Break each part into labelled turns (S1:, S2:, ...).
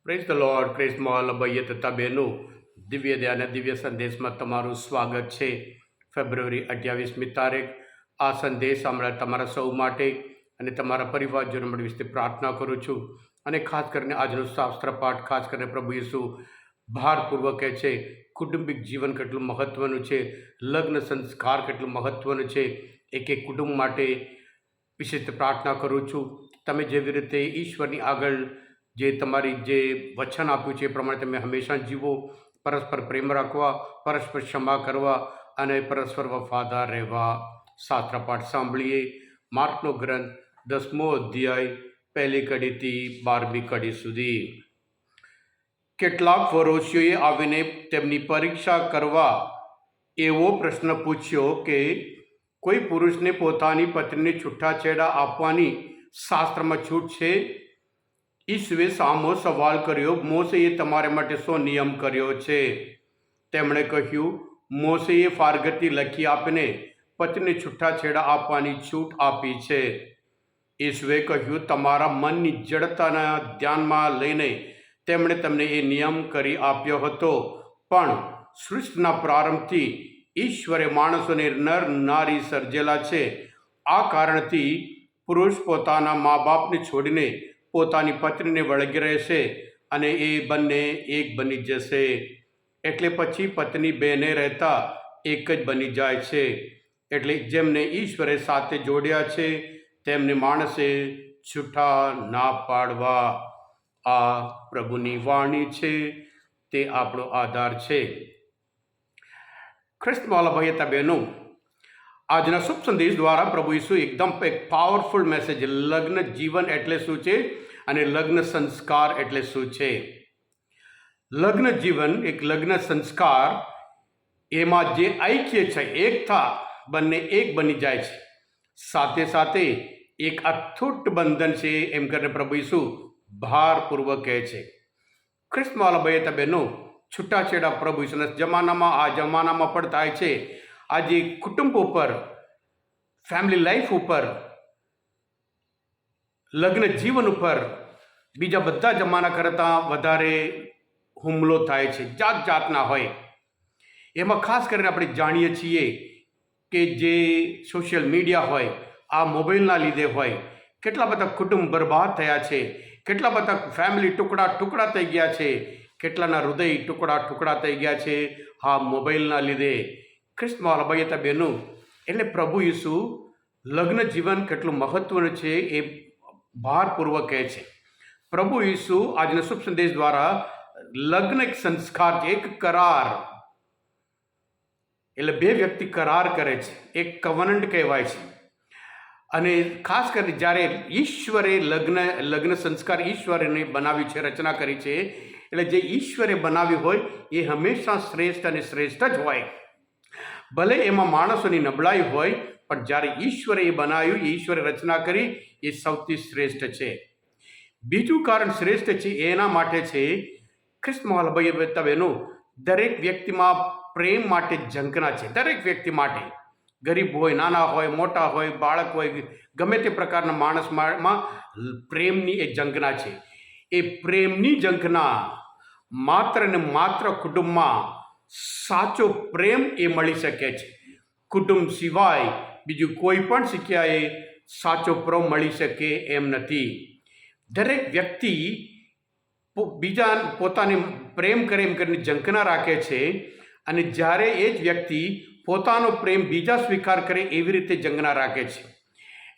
S1: Praise the lord, પ્રેઝમાં લબૈયે તથા બહેનો, દિવ્ય દયા અને દિવ્ય સંદેશમાં તમારું સ્વાગત છે. ફેબ્રુઆરી 28મી તારીખ. આ સંદેશ હમણાં તમારા સૌ માટે અને તમારા પરિવારજનો માટે વિશે પ્રાર્થના કરું છું. અને ખાસ કરીને આજનો શાસ્ત્ર પાઠ ખાસ કરીને પ્રભુ યેસુ ભારપૂર્વક કહે છે કૌટુંબિક જીવન કેટલું મહત્ત્વનું છે, લગ્ન સંસ્કાર કેટલું મહત્ત્વનું છે. એક એક કુટુંબ માટે વિશે પ્રાર્થના કરું છું. તમે જેવી રીતે ઈશ્વરની આગળ જે તમારી જે વચન આપ્યું છે એ પ્રમાણે તમે હંમેશા જીવો, પરસ્પર પ્રેમ રાખવા, પરસ્પર ક્ષમા કરવા અને પરસ્પર વફાદાર રહેવા. શાસ્ત્ર પાઠ સાંભળીએ. માર્કનો ગ્રંથ 10મો અધ્યાય 1લી કડીથી 12મી કડી સુધી. કેટલાક ફરોશીઓએ આવીને તેમની પરીક્ષા કરવા એવો પ્રશ્ન પૂછ્યો કે કોઈ પુરુષને પોતાની પત્નીને છૂટાછેડા આપવાની શાસ્ત્રમાં છૂટ છે? ઈસુએ સામો સવાલ કર્યો, મોશેએ તમારા માટે શો નિયમ કર્યો છે? તેમણે કહ્યું, મોશેએ ફારગતી લખી આપીને પત્નીને છૂટાછેડા આપવાની છૂટ આપી છે. ઈસુએ કહ્યું, તમારા મનની જડતાના ધ્યાનમાં લઈને તેમણે તમને એ નિયમ કરી આપ્યો હતો. પણ સૃષ્ટિના પ્રારંભથી ઈશ્વરે માણસોને નર નારી સર્જેલા છે. આ કારણથી પુરુષ પોતાના મા બાપને છોડીને પોતાની પત્નીને વળગી રહેશે અને એ બંને એક બની જશે. એટલે પછી પત્ની બેને રહેતા એક જ બની જાય છે. એટલે જેમને ઈશ્વરે સાથે જોડ્યા છે તેમને માણસે છૂટા ના પાડવા. આ પ્રભુની વાણી છે, તે આપણો આધાર છે. ખ્રિસ્તવાલા ભાઈ હતા બહેનો, આજના શુભ સંદેશ દ્વારા પ્રભુ ઈસુ એકદમ એક પાવરફુલ મેસેજ, લગ્ન જીવન એટલે શું છે અને લગ્ન સંસ્કાર એટલે શું છે. લગ્ન જીવન, એક લગ્ન સંસ્કાર, એમાં જે ઐક્ય છે, એકતા, બંને એક બની જાય છે. સાથે સાથે એક અતૂટ બંધન છે એમ કરીને પ્રભુ ઈસુ ભારપૂર્વક કહે છે. ખ્રિસ્તવાલા ભાઈ હતા બહેનો, છૂટાછેડા પ્રભુ ઈસુના જમાનામાં, આ જમાનામાં પણ થાય છે. આજે કુટુંબ ઉપર, ફેમિલી લાઈફ ઉપર, લગ્ન જીવન ઉપર બીજા બધા જમાના કરતાં વધારે હુમલો થાય છે, જાત જાતના હોય. એમાં ખાસ કરીને આપણે જાણીએ છીએ કે જે સોશિયલ મીડિયા હોય, આ મોબાઈલના લીધે હોય, કેટલા બધા કુટુંબ બરબાદ થયા છે, કેટલા બધા ફેમિલી ટુકડા ટુકડા થઈ ગયા છે, કેટલાના હૃદય ટુકડા ટુકડા થઈ ગયા છે આ મોબાઈલના લીધે. ખ્રિસ્તવાલા ભાઈ હતા બહેનો, એટલે પ્રભુ ઈસુ લગ્ન જીવન કેટલું મહત્વનું છે એ ભારપૂર્વક કહે છે. પ્રભુ ઈસુ આજના શુભ સંદેશ દ્વારા લગ્ન એક સંસ્કાર છે, એક કરાર. એટલે બે વ્યક્તિ કરાર કરે છે, એક કવનન્ટ કહેવાય છે. અને ખાસ કરીને જ્યારે ઈશ્વરે લગ્ન સંસ્કાર ઈશ્વરે બનાવ્યું છે, રચના કરી છે, એટલે જે ઈશ્વરે બનાવ્યું હોય એ હંમેશા શ્રેષ્ઠ અને શ્રેષ્ઠ જ હોય. ભલે એમાં માણસોની નબળાઈ હોય, પણ જ્યારે ઈશ્વરે એ બનાવ્યું, ઈશ્વરે રચના કરી, એ સૌથી શ્રેષ્ઠ છે. બીજું કારણ શ્રેષ્ઠ છે એના માટે છે, ખ્રિસ્તવાલા ભાઈ બહેનો, દરેક વ્યક્તિમાં પ્રેમ માટે ઝંખના છે. દરેક વ્યક્તિ માટે, ગરીબ હોય, નાના હોય, મોટા હોય, બાળક હોય, ગમે તે પ્રકારના માણસમાં પ્રેમની એ ઝંખના છે. એ પ્રેમની ઝંખના માત્ર ને માત્ર કુટુંબમાં સાચો પ્રેમ એ મળી શકે છે. કુટુંબ સિવાય બીજું કોઈ પણ જગ્યાએ સાચો પ્રેમ મળી શકે એમ નથી. દરેક વ્યક્તિ બીજા પોતાને પ્રેમ કરે એમ કરીને ઝંખના રાખે છે, અને જ્યારે એ જ વ્યક્તિ પોતાનો પ્રેમ બીજા સ્વીકાર કરે એવી રીતે ઝંખના રાખે છે.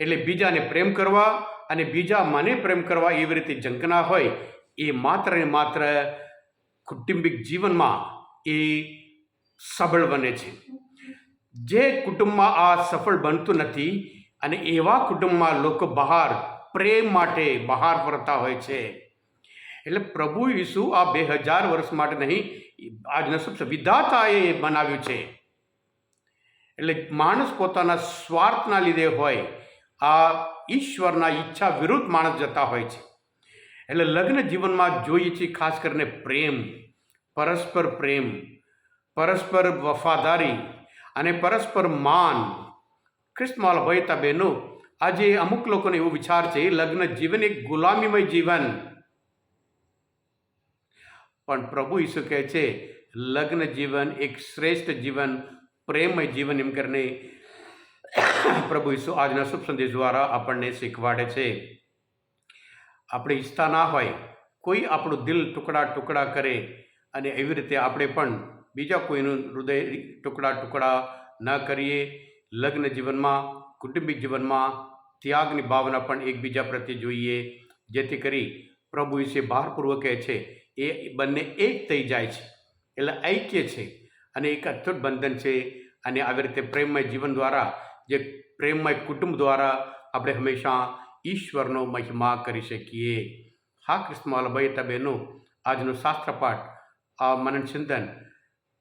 S1: એટલે બીજાને પ્રેમ કરવા અને બીજા મને પ્રેમ કરવા એવી રીતે ઝંખના હોય, એ માત્ર ને માત્ર કૌટુંબિક જીવનમાં એ સફળ બને છે. જે કુટુંબમાં આ સફળ બનતું નથી, અને એવા કુટુંબમાં લોકો બહાર પ્રેમ માટે બહાર ફરતા હોય છે. એટલે પ્રભુ ઈસુ આ 2000 વર્ષ માટે નહીં, આજના શુભ વિધાતાએ બનાવ્યું છે. એટલે માણસ પોતાના સ્વાર્થના લીધે હોય, આ ઈશ્વરના ઈચ્છા વિરુદ્ધ માણસ જતા હોય છે. એટલે લગ્ન જીવનમાં જોઈએ છીએ ખાસ કરીને પ્રેમ, પરસ્પર પ્રેમ, પરસ્પર વફાદારી અને પરસ્પર માન. ખ્રિસ્તવાલા ભાઈ હતા બહેનો, આજે અમુક લોકોને એવો વિચાર છે લગ્ન જીવન એક ગુલામીમય જીવન, પણ પ્રભુ ઈસુ કહે છે લગ્ન જીવન એક શ્રેષ્ઠ જીવન, પ્રેમમય જીવન એમ કરીને પ્રભુ ઈસુ આજના શુભ સંદેશ દ્વારા આપણને શીખવાડે છે. આપણે ઈચ્છતા ના હોય કોઈ આપણું દિલ ટુકડા ટુકડા કરે અને એવી રીતે આપણે પણ બીજા કોઈનું હૃદય ટુકડા ટુકડા ન કરીએ. લગ્ન જીવનમાં, કુટુંબિક જીવનમાં ત્યાગની ભાવના પણ એકબીજા પ્રત્યે જોઈએ, જેથી કરી પ્રભુ વિશે ભારપૂર્વક કહે છે એ બંને એક થઈ જાય છે, એટલે ઐક્ય છે અને એક અતૂટ બંધન છે. અને આવી રીતે પ્રેમમય જીવન દ્વારા, જે પ્રેમમય કુટુંબ દ્વારા આપણે હંમેશા ઈશ્વરનો મહિમા કરી શકીએ. હા ક્રિસ્તમાલ ભાઈ બહેનો, આજનો શાસ્ત્રપાઠ, આ મનન ચિંતન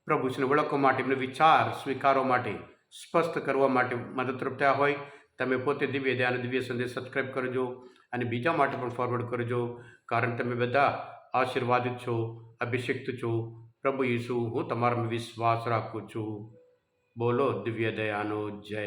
S1: પ્રભુને ઓળખવા માટે, એમનો વિચાર સ્વીકારવા માટે, સ્પષ્ટ કરવા માટે મદદરૂપ થયા હોય. તમે પોતે દિવ્ય ધ્યાન, દિવ્ય સંદેશ સબસ્ક્રાઈબ કરજો અને બીજા માટે પણ ફોરવર્ડ કરજો, કારણ તમે બધા આશીર્વાદિત છો, અભિષિક્ત છો. પ્રભુ ઈસુ, હું તમારામાં વિશ્વાસ રાખું છું. બોલો દિવ્ય દયાનો જય.